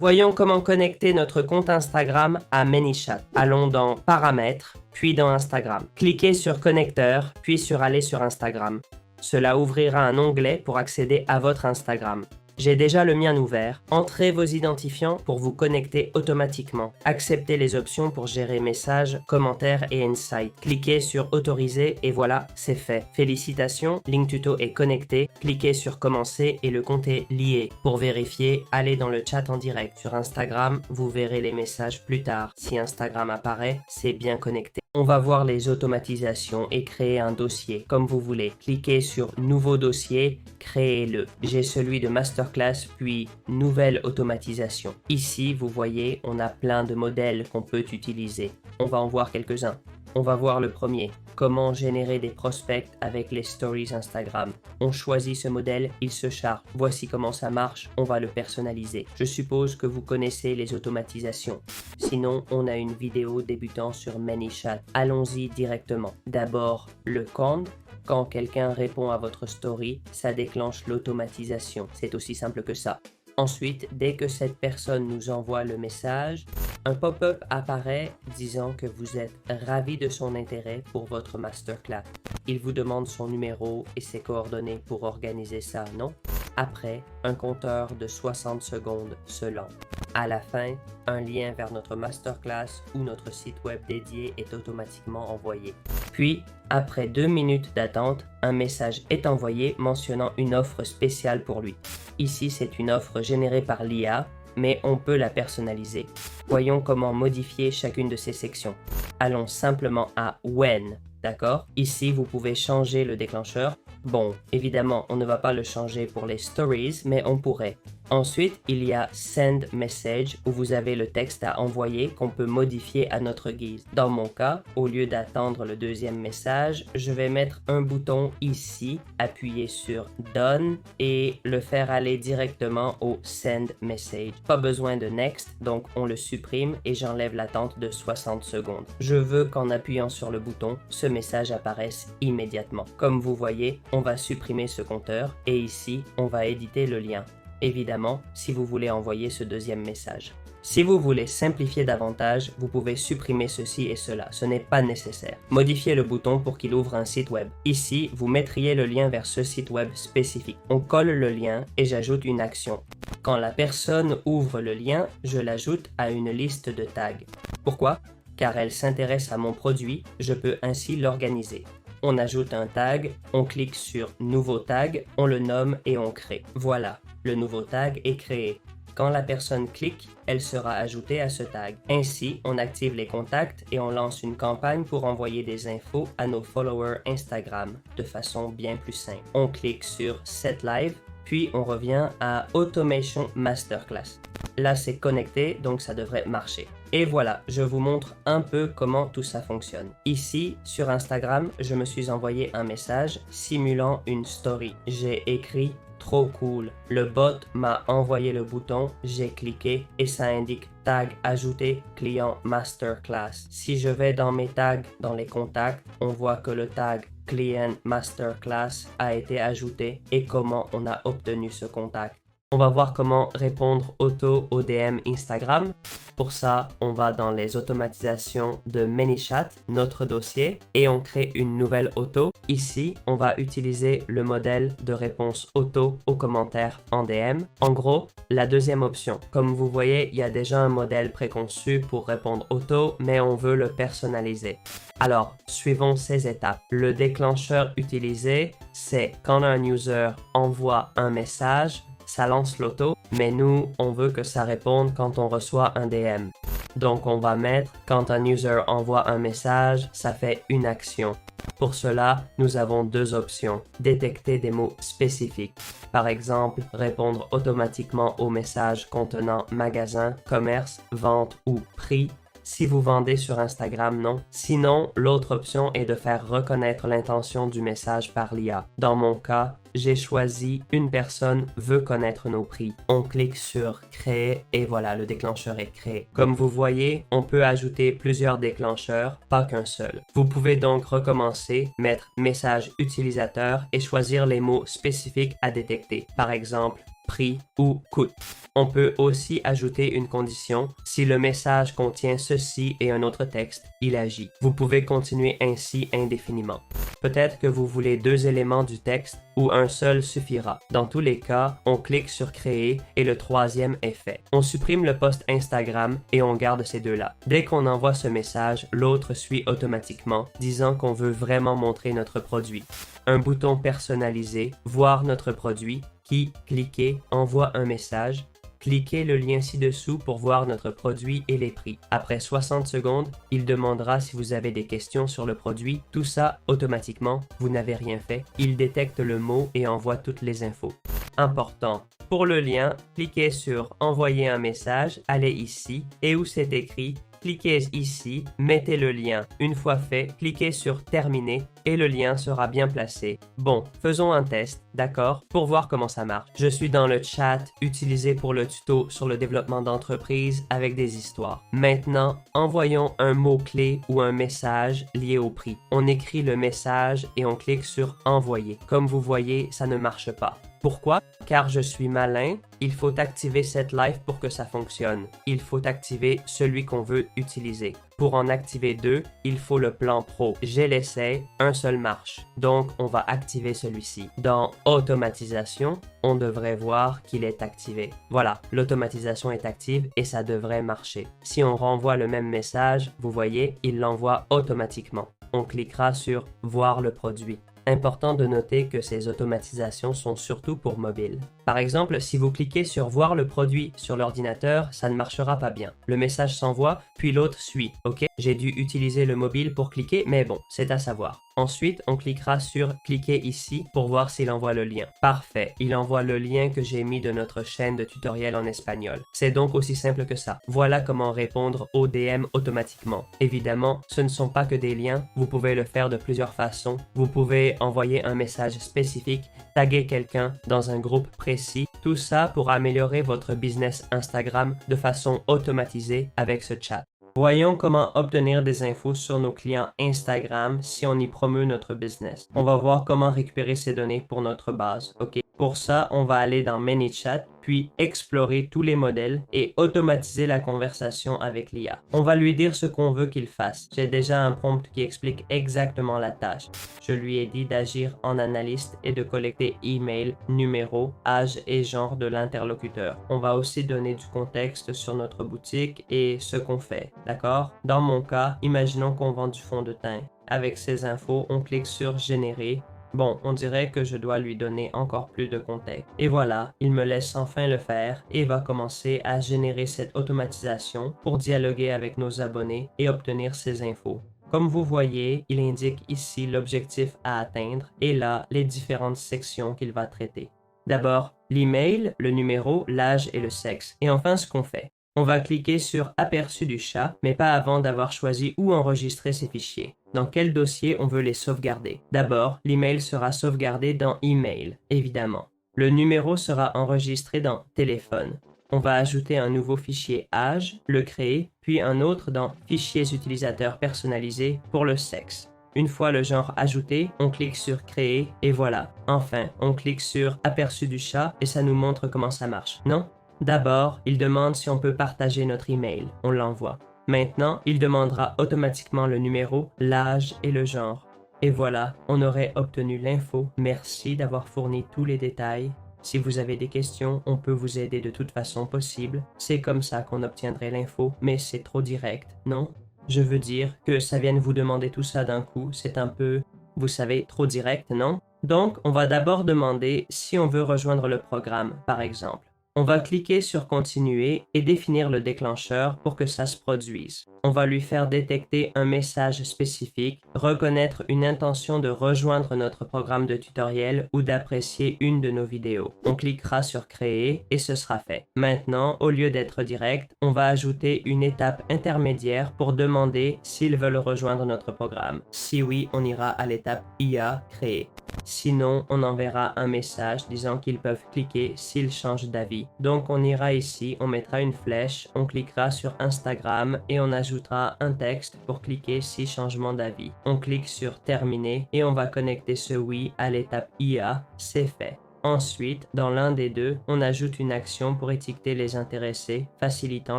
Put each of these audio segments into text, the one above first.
Voyons comment connecter notre compte Instagram à ManyChat. Allons dans Paramètres, puis dans Instagram. Cliquez sur Connecteur, puis sur Aller sur Instagram. Cela ouvrira un onglet pour accéder à votre Instagram. J'ai déjà le mien ouvert. Entrez vos identifiants pour vous connecter automatiquement. Acceptez les options pour gérer messages, commentaires et insights. Cliquez sur Autoriser et voilà, c'est fait. Félicitations, LinkTuto est connecté. Cliquez sur Commencer et le compte est lié. Pour vérifier, allez dans le chat en direct. Sur Instagram, vous verrez les messages plus tard. Si Instagram apparaît, c'est bien connecté. On va voir les automatisations et créer un dossier, comme vous voulez. Cliquez sur Nouveau dossier, créez-le. J'ai celui de Masterclass, puis Nouvelle automatisation. Ici, vous voyez, on a plein de modèles qu'on peut utiliser. On va en voir quelques-uns. On va voir le premier. Comment générer des prospects avec les stories Instagram. On choisit ce modèle, il se charge. Voici comment ça marche, on va le personnaliser. Je suppose que vous connaissez les automatisations. Sinon, on a une vidéo débutant sur ManyChat. Allons-y directement. D'abord, le compte. Quand quelqu'un répond à votre story, ça déclenche l'automatisation. C'est aussi simple que ça. Ensuite, dès que cette personne nous envoie le message, un pop-up apparaît disant que vous êtes ravi de son intérêt pour votre masterclass. Il vous demande son numéro et ses coordonnées pour organiser ça, non? Après, un compteur de 60 secondes se lance. À la fin, un lien vers notre masterclass ou notre site web dédié est automatiquement envoyé. Puis, après 2 minutes d'attente, un message est envoyé mentionnant une offre spéciale pour lui. Ici, c'est une offre générée par l'IA, mais on peut la personnaliser. Voyons comment modifier chacune de ces sections. Allons simplement à When, d'accord? Ici, vous pouvez changer le déclencheur. Bon, évidemment, on ne va pas le changer pour les stories, mais on pourrait. Ensuite, il y a Send Message où vous avez le texte à envoyer qu'on peut modifier à notre guise. Dans mon cas, au lieu d'attendre le deuxième message, je vais mettre un bouton ici, appuyer sur Done et le faire aller directement au Send Message. Pas besoin de Next, donc on le supprime et j'enlève l'attente de 60 secondes. Je veux qu'en appuyant sur le bouton, ce message apparaisse immédiatement. Comme vous voyez, on va supprimer ce compteur et ici, on va éditer le lien. Évidemment, si vous voulez envoyer ce deuxième message. Si vous voulez simplifier davantage, vous pouvez supprimer ceci et cela, ce n'est pas nécessaire. Modifiez le bouton pour qu'il ouvre un site web. Ici, vous mettriez le lien vers ce site web spécifique. On colle le lien et j'ajoute une action. Quand la personne ouvre le lien, je l'ajoute à une liste de tags. Pourquoi? Car elle s'intéresse à mon produit, je peux ainsi l'organiser. On ajoute un tag, on clique sur Nouveau tag, on le nomme et on crée. Voilà, le nouveau tag est créé. Quand la personne clique, elle sera ajoutée à ce tag. Ainsi, on active les contacts et on lance une campagne pour envoyer des infos à nos followers Instagram de façon bien plus simple. On clique sur Set Live, puis on revient à Automation Masterclass. Là, c'est connecté, donc ça devrait marcher. Et voilà, je vous montre un peu comment tout ça fonctionne. Ici, sur Instagram, je me suis envoyé un message simulant une story. J'ai écrit « Trop cool ». Le bot m'a envoyé le bouton, j'ai cliqué et ça indique « Tag ajouté, client Masterclass ». Si je vais dans mes tags, dans les contacts, on voit que le tag Client Masterclass a été ajouté et comment on a obtenu ce contact. On va voir comment répondre auto au DM Instagram. Pour ça, on va dans les automatisations de ManyChat, notre dossier, et on crée une nouvelle auto. Ici, on va utiliser le modèle de réponse auto aux commentaires en DM. En gros, la deuxième option. Comme vous voyez, il y a déjà un modèle préconçu pour répondre auto, mais on veut le personnaliser. Alors, suivons ces étapes. Le déclencheur utilisé, c'est quand un user envoie un message, ça lance l'auto, mais nous, on veut que ça réponde quand on reçoit un DM. Donc, on va mettre quand un user envoie un message, ça fait une action. Pour cela, nous avons deux options. Détecter des mots spécifiques. Par exemple, répondre automatiquement aux messages contenant magasin, commerce, vente ou prix. Si vous vendez sur Instagram, non. Sinon, l'autre option est de faire reconnaître l'intention du message par l'IA. Dans mon cas, j'ai choisi une personne veut connaître nos prix. On clique sur créer et voilà, le déclencheur est créé. Comme vous voyez, on peut ajouter plusieurs déclencheurs, pas qu'un seul. Vous pouvez donc recommencer, mettre message utilisateur et choisir les mots spécifiques à détecter. Par exemple, prix ou coût. On peut aussi ajouter une condition. Si le message contient ceci et un autre texte, il agit. Vous pouvez continuer ainsi indéfiniment. Peut-être que vous voulez 2 éléments du texte ou un seul suffira. Dans tous les cas, on clique sur créer et le 3e est fait. On supprime le post Instagram et on garde ces deux-là. Dès qu'on envoie ce message, l'autre suit automatiquement, disant qu'on veut vraiment montrer notre produit. Un bouton personnalisé, voir notre produit, qui, cliquez, envoie un message. Cliquez le lien ci-dessous pour voir notre produit et les prix. Après 60 secondes, il demandera si vous avez des questions sur le produit. Tout ça automatiquement, vous n'avez rien fait. Il détecte le mot et envoie toutes les infos. Important. Pour le lien, cliquez sur « Envoyer un message », allez ici et où c'est écrit, cliquez ici, mettez le lien. Une fois fait, cliquez sur « Terminer » et le lien sera bien placé. Bon, faisons un test, d'accord, pour voir comment ça marche. Je suis dans le chat utilisé pour le tuto sur le développement d'entreprise avec des histoires. Maintenant, envoyons un mot-clé ou un message lié au prix. On écrit le message et on clique sur « Envoyer ». Comme vous voyez, ça ne marche pas. Pourquoi? Car je suis malin, il faut activer cette live pour que ça fonctionne. Il faut activer celui qu'on veut utiliser. Pour en activer 2, il faut le plan pro. J'ai l'essai, un seul marche. Donc, on va activer celui-ci. Dans automatisation, on devrait voir qu'il est activé. Voilà, l'automatisation est active et ça devrait marcher. Si on renvoie le même message, vous voyez, il l'envoie automatiquement. On cliquera sur « Voir le produit ». Important de noter que ces automatisations sont surtout pour mobile. Par exemple, si vous cliquez sur « Voir le produit » sur l'ordinateur, ça ne marchera pas bien. Le message s'envoie, puis l'autre suit. Ok, j'ai dû utiliser le mobile pour cliquer, mais bon, c'est à savoir. Ensuite, on cliquera sur « Cliquer ici » pour voir s'il envoie le lien. Parfait, il envoie le lien que j'ai mis de notre chaîne de tutoriels en espagnol. C'est donc aussi simple que ça. Voilà comment répondre aux DM automatiquement. Évidemment, ce ne sont pas que des liens, vous pouvez le faire de plusieurs façons. Vous pouvez envoyer un message spécifique, taguer quelqu'un dans un groupe précis, tout ça pour améliorer votre business Instagram de façon automatisée avec ce chat. Voyons comment obtenir des infos sur nos clients Instagram si on y promeut notre business. On va voir comment récupérer ces données pour notre base, ok? Pour ça, on va aller dans ManyChat, puis explorer tous les modèles et automatiser la conversation avec l'IA. On va lui dire ce qu'on veut qu'il fasse. J'ai déjà un prompt qui explique exactement la tâche. Je lui ai dit d'agir en analyste et de collecter email, numéro, âge et genre de l'interlocuteur. On va aussi donner du contexte sur notre boutique et ce qu'on fait, d'accord? Dans mon cas, imaginons qu'on vend du fond de teint. Avec ces infos, on clique sur « Générer ». Bon, on dirait que je dois lui donner encore plus de contexte. Et voilà, il me laisse enfin le faire et va commencer à générer cette automatisation pour dialoguer avec nos abonnés et obtenir ces infos. Comme vous voyez, il indique ici l'objectif à atteindre et là, les différentes sections qu'il va traiter. D'abord, l'email, le numéro, l'âge et le sexe. Et enfin, ce qu'on fait. On va cliquer sur Aperçu du chat, mais pas avant d'avoir choisi où enregistrer ces fichiers. Dans quel dossier on veut les sauvegarder. D'abord, l'email sera sauvegardé dans Email, évidemment. Le numéro sera enregistré dans Téléphone. On va ajouter un nouveau fichier âge, le créer, puis un autre dans Fichiers utilisateurs personnalisés pour le sexe. Une fois le genre ajouté, on clique sur Créer et voilà. Enfin, on clique sur Aperçu du chat et ça nous montre comment ça marche, non? D'abord, il demande si on peut partager notre email. On l'envoie. Maintenant, il demandera automatiquement le numéro, l'âge et le genre. Et voilà, on aurait obtenu l'info. Merci d'avoir fourni tous les détails. Si vous avez des questions, on peut vous aider de toute façon possible. C'est comme ça qu'on obtiendrait l'info, mais c'est trop direct, non? Je veux dire que ça vienne vous demander tout ça d'un coup, c'est un peu, vous savez, trop direct, non? Donc, on va d'abord demander si on veut rejoindre le programme, par exemple. On va cliquer sur Continuer et définir le déclencheur pour que ça se produise. On va lui faire détecter un message spécifique, reconnaître une intention de rejoindre notre programme de tutoriel ou d'apprécier une de nos vidéos. On cliquera sur Créer et ce sera fait. Maintenant, au lieu d'être direct, on va ajouter une étape intermédiaire pour demander s'ils veulent rejoindre notre programme. Si oui, on ira à l'étape IA, Créer. Sinon, on enverra un message disant qu'ils peuvent cliquer s'ils changent d'avis. Donc, on ira ici, on mettra une flèche, on cliquera sur Instagram et on ajoutera un texte pour cliquer si changement d'avis. On clique sur Terminer et on va connecter ce oui à l'étape IA. C'est fait. Ensuite, dans l'un des deux, on ajoute une action pour étiqueter les intéressés, facilitant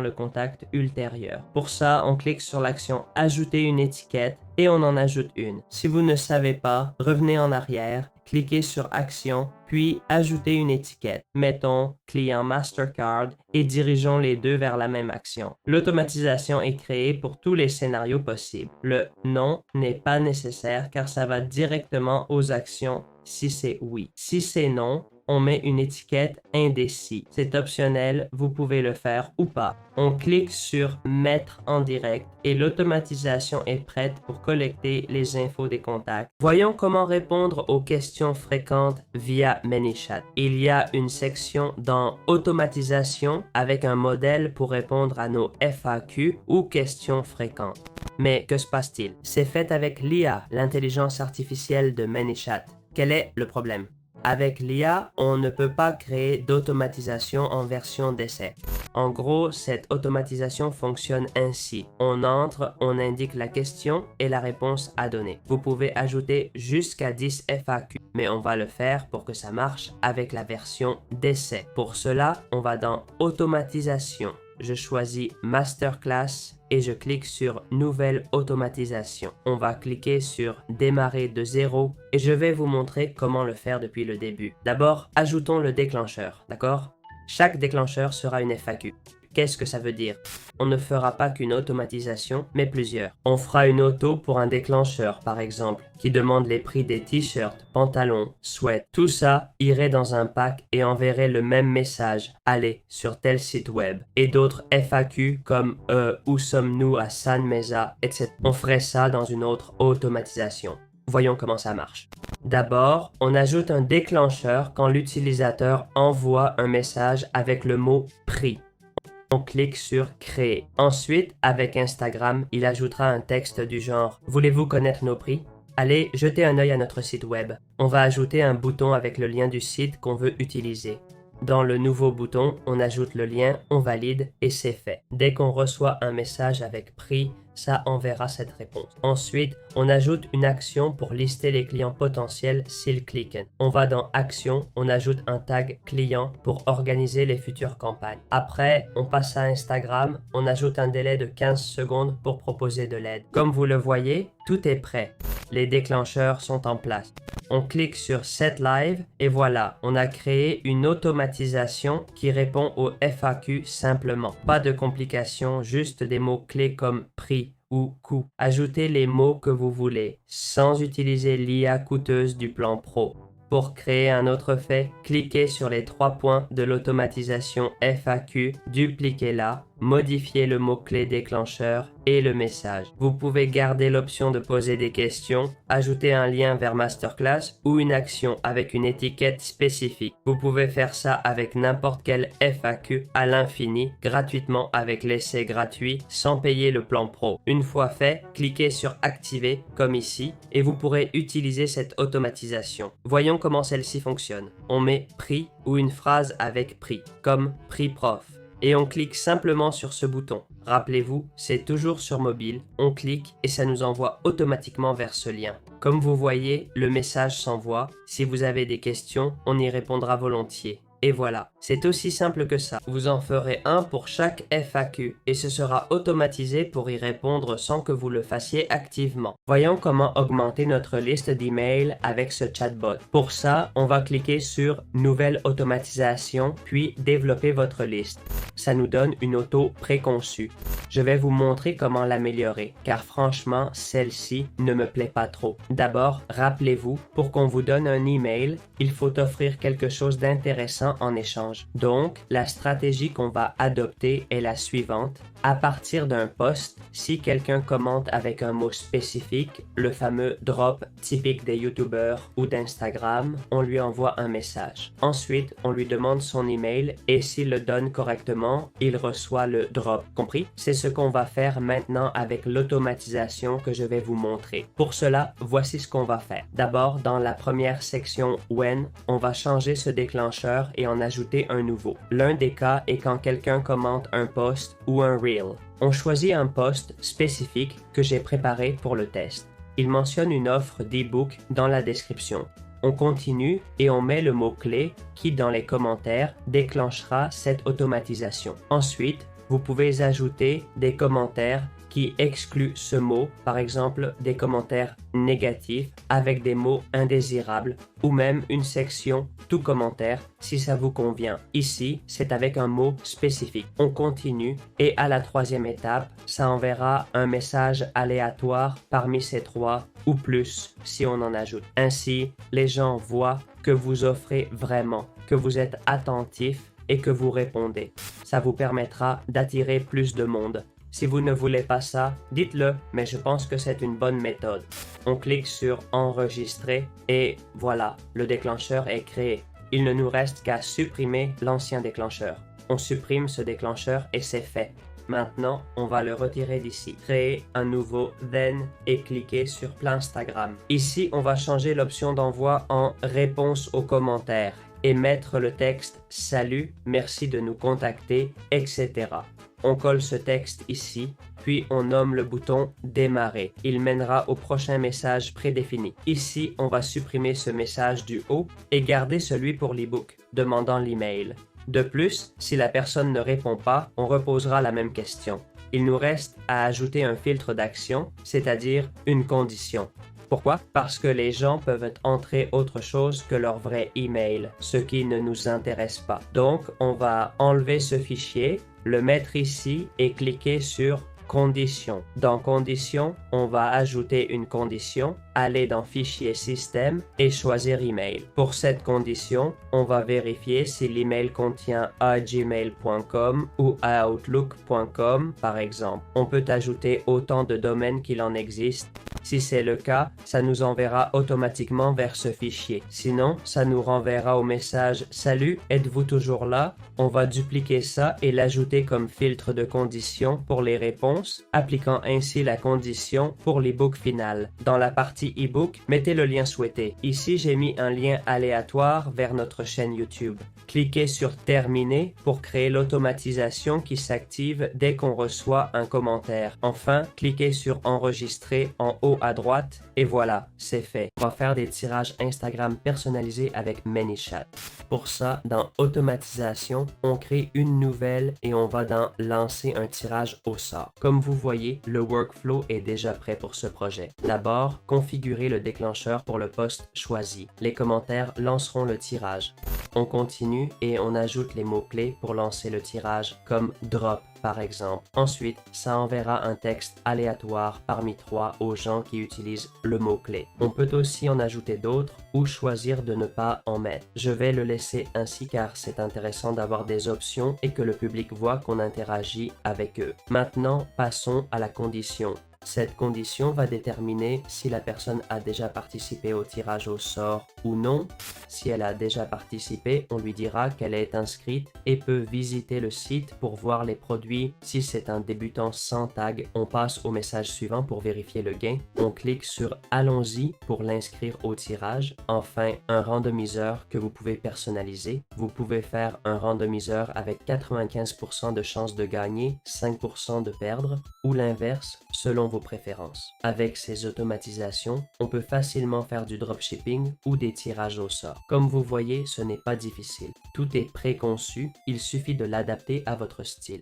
le contact ultérieur. Pour ça, on clique sur l'action « Ajouter une étiquette » et on en ajoute une. Si vous ne savez pas, revenez en arrière, cliquez sur « Action », puis « Ajouter une étiquette ». Mettons « Client Mastercard » et dirigeons les deux vers la même action. L'automatisation est créée pour tous les scénarios possibles. Le « Non » n'est pas nécessaire car ça va directement aux actions si c'est oui. Si c'est non, on met une étiquette indécis. C'est optionnel, vous pouvez le faire ou pas. On clique sur Mettre en direct et l'automatisation est prête pour collecter les infos des contacts. Voyons comment répondre aux questions fréquentes via ManyChat. Il y a une section dans Automatisation avec un modèle pour répondre à nos FAQ ou questions fréquentes. Mais que se passe-t-il? C'est fait avec l'IA, l'intelligence artificielle de ManyChat. Quel est le problème? Avec l'IA, on ne peut pas créer d'automatisation en version d'essai. En gros, cette automatisation fonctionne ainsi. On entre, on indique la question et la réponse à donner. Vous pouvez ajouter jusqu'à 10 FAQ, mais on va le faire pour que ça marche avec la version d'essai. Pour cela, on va dans Automatisation. Je choisis Masterclass et je clique sur Nouvelle automatisation. On va cliquer sur Démarrer de zéro et je vais vous montrer comment le faire depuis le début. D'abord, ajoutons le déclencheur, d'accord? Chaque déclencheur sera une FAQ. Qu'est-ce que ça veut dire? On ne fera pas qu'une automatisation, mais plusieurs. On fera une auto pour un déclencheur, par exemple, qui demande les prix des t-shirts, pantalons, sweats. Tout ça irait dans un pack et enverrait le même message. Allez sur tel site web. Et d'autres FAQ comme où sommes-nous à San Mesa, etc. On ferait ça dans une autre automatisation. Voyons comment ça marche. D'abord, on ajoute un déclencheur quand l'utilisateur envoie un message avec le mot « prix ». On clique sur « Créer ». Ensuite, avec Instagram, il ajoutera un texte du genre « Voulez-vous connaître nos prix ?» Allez, jetez un œil à notre site web. On va ajouter un bouton avec le lien du site qu'on veut utiliser. Dans le nouveau bouton, on ajoute le lien, on valide et c'est fait. Dès qu'on reçoit un message avec prix, ça enverra cette réponse. Ensuite, on ajoute une action pour lister les clients potentiels s'ils cliquent. On va dans Action, on ajoute un tag client pour organiser les futures campagnes. Après, on passe à Instagram, on ajoute un délai de 15 secondes pour proposer de l'aide. Comme vous le voyez, tout est prêt. Les déclencheurs sont en place. On clique sur Set Live et voilà, on a créé une automatisation qui répond aux FAQ simplement. Pas de complications, juste des mots-clés comme prix ou coût. Ajoutez les mots que vous voulez, sans utiliser l'IA coûteuse du plan Pro. Pour créer un autre fait, cliquez sur les 3 points de l'automatisation FAQ, dupliquez-la, modifiez le mot-clé déclencheur et le message. Vous pouvez garder l'option de poser des questions, ajouter un lien vers Masterclass ou une action avec une étiquette spécifique. Vous pouvez faire ça avec n'importe quel FAQ à l'infini, gratuitement avec l'essai gratuit, sans payer le plan Pro. Une fois fait, cliquez sur Activer, comme ici, et vous pourrez utiliser cette automatisation. Voyons comment celle-ci fonctionne. On met prix ou une phrase avec prix, comme prix prof. Et on clique simplement sur ce bouton. Rappelez-vous, c'est toujours sur mobile, on clique et ça nous envoie automatiquement vers ce lien. Comme vous voyez, le message s'envoie. Si vous avez des questions, on y répondra volontiers. Et voilà, c'est aussi simple que ça. Vous en ferez un pour chaque FAQ et ce sera automatisé pour y répondre sans que vous le fassiez activement. Voyons comment augmenter notre liste d'emails avec ce chatbot. Pour ça, on va cliquer sur Nouvelle automatisation puis Développer votre liste. Ça nous donne une auto préconçue. Je vais vous montrer comment l'améliorer, car franchement, celle-ci ne me plaît pas trop. D'abord, rappelez-vous, pour qu'on vous donne un email, il faut offrir quelque chose d'intéressant en échange. Donc, la stratégie qu'on va adopter est la suivante. À partir d'un post, si quelqu'un commente avec un mot spécifique, le fameux drop typique des YouTubers ou d'Instagram, on lui envoie un message. Ensuite, on lui demande son email et s'il le donne correctement, il reçoit le drop. Compris? C'est ce qu'on va faire maintenant avec l'automatisation que je vais vous montrer. Pour cela, voici ce qu'on va faire. D'abord, dans la première section When, on va changer ce déclencheur et en ajouter un nouveau. L'un des cas est quand quelqu'un commente un post ou un reel. On choisit un post spécifique que j'ai préparé pour le test. Il mentionne une offre d'e-book dans la description. On continue et on met le mot-clé qui, dans les commentaires, déclenchera cette automatisation. Ensuite, vous pouvez ajouter des commentaires qui excluent ce mot, par exemple des commentaires négatifs avec des mots indésirables ou même une section tout commentaire si ça vous convient. Ici, c'est avec un mot spécifique. On continue et à la troisième étape, ça enverra un message aléatoire parmi ces trois ou plus si on en ajoute. Ainsi, les gens voient que vous offrez vraiment, que vous êtes attentif et que vous répondez. Ça vous permettra d'attirer plus de monde. Si vous ne voulez pas ça, dites-le, mais je pense que c'est une bonne méthode. On clique sur Enregistrer et voilà, le déclencheur est créé. Il ne nous reste qu'à supprimer l'ancien déclencheur. On supprime ce déclencheur et c'est fait. Maintenant, on va le retirer d'ici. Créer un nouveau Then et cliquer sur Instagram. Ici, on va changer l'option d'envoi en Réponse aux commentaires et mettre le texte « Salut, merci de nous contacter », etc. On colle ce texte ici, puis on nomme le bouton « Démarrer ». Il mènera au prochain message prédéfini. Ici, on va supprimer ce message du haut et garder celui pour l'e-book, demandant l'email. De plus, si la personne ne répond pas, on reposera la même question. Il nous reste à ajouter un filtre d'action, c'est-à-dire une condition. Pourquoi? Parce que les gens peuvent entrer autre chose que leur vrai email, ce qui ne nous intéresse pas. Donc, on va enlever ce fichier, le mettre ici et cliquer sur Conditions. Dans Conditions, on va ajouter une condition, aller dans Fichier Système et choisir Email. Pour cette condition, on va vérifier si l'email contient gmail.com ou outlook.com par exemple. On peut ajouter autant de domaines qu'il en existe. Si c'est le cas, ça nous enverra automatiquement vers ce fichier. Sinon, ça nous renverra au message « Salut, êtes-vous toujours là ?» On va dupliquer ça et l'ajouter comme filtre de condition pour les réponses, appliquant ainsi la condition pour l'e-book final. Dans la partie e-book, mettez le lien souhaité. Ici, j'ai mis un lien aléatoire vers notre chaîne YouTube. Cliquez sur Terminer pour créer l'automatisation qui s'active dès qu'on reçoit un commentaire. Enfin, cliquez sur Enregistrer en haut à droite et voilà, c'est fait. On va faire des tirages Instagram personnalisés avec ManyChat. Pour ça, dans Automatisation, on crée une nouvelle et on va dans Lancer un tirage au sort. Comme vous voyez, le workflow est déjà prêt pour ce projet. D'abord, configurez le déclencheur pour le post choisi. Les commentaires lanceront le tirage. On continue et on ajoute les mots-clés pour lancer le tirage comme drop par exemple. Ensuite, ça enverra un texte aléatoire parmi 3 aux gens qui utilisent le mot-clé. On peut aussi en ajouter d'autres ou choisir de ne pas en mettre. Je vais le laisser ainsi car c'est intéressant d'avoir des options et que le public voit qu'on interagit avec eux. Maintenant, passons à la condition. Cette condition va déterminer si la personne a déjà participé au tirage au sort ou non. Si elle a déjà participé, on lui dira qu'elle est inscrite et peut visiter le site pour voir les produits. Si c'est un débutant sans tag, on passe au message suivant pour vérifier le gain. On clique sur Allons-y pour l'inscrire au tirage. Enfin, un randomiseur que vous pouvez personnaliser. Vous pouvez faire un randomiseur avec 95% de chances de gagner, 5% de perdre ou l'inverse selon vos préférences. Avec ces automatisations, on peut facilement faire du dropshipping ou des tirages au sort. Comme vous voyez, ce n'est pas difficile. Tout est préconçu, il suffit de l'adapter à votre style.